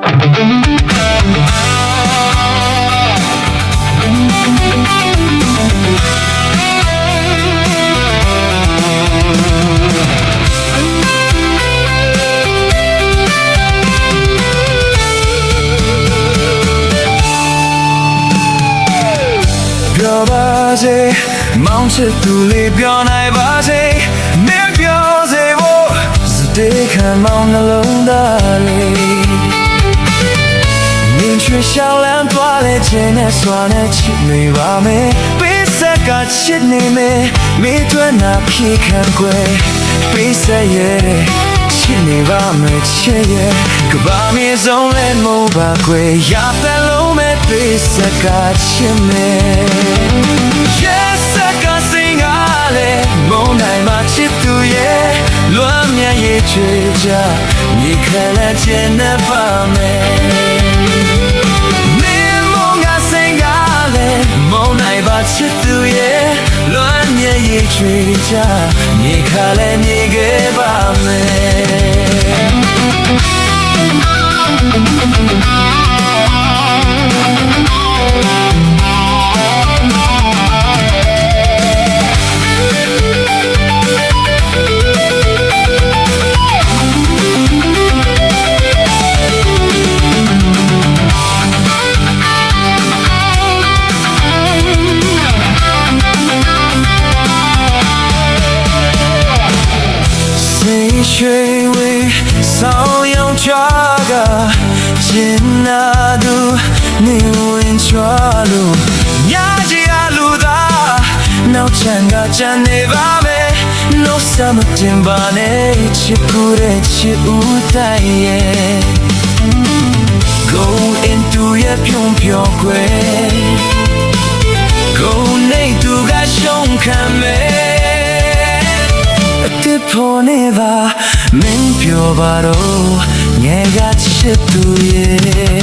ပြောပါစေမောင်ချစ်သူလေးပြောနိုင်ပါစေမင်းပြောစေဖို့စတေးခံမောင်နှလုံးသားလေးမြင်ရွှေရှောင်းလန်းသွားလေခြင်းနဲ့စွာနဲ့ချစ်နေပါမယ်ပေးဆက်ကချစ်နေမယ်မိတွန်းနာဖြေခံခွဲပေးဆက်ရဲ့ချစ်နေပါမယ်ချစ်ရဲ့ကဘာမြေဆုံးလဲမို့ပါခွေရတဲ့လုံးမဲ့ပေးဆက်ကချစ်မယ် Yes ဆက်ကစင်ကလည်းမုန်းနိုင်မှချစ်သူရဲ့လွမ်းမြတ်ရဲ့ချွေချမြေခက်လက်ခြင်းနဲ့ပါမယ်ချစ်သူရဲ့လွမ်းမြေရဲ့ချွေချမြေခါလဲမြေခဲ့ပါရွှေဝေဆောင်ရောင်ချာကကျင်နာသူနေဝင်ချွာလို့ညကြီးအလူသာနောက်ချန်ကချန်နေပါမယ်နှုတ်ဆက်မတင်ပါနဲ့ချစ်ဖို့တဲ့ချစ်ဦးတိုင်ရဲ့ Go into your ဖြုံဖြောခွဲ Go နေသူကရှုံးခံမယ်တစ်ဖို့နေပါမင်းပြောပါတော့ငယ်ကချစ်သူရဲ့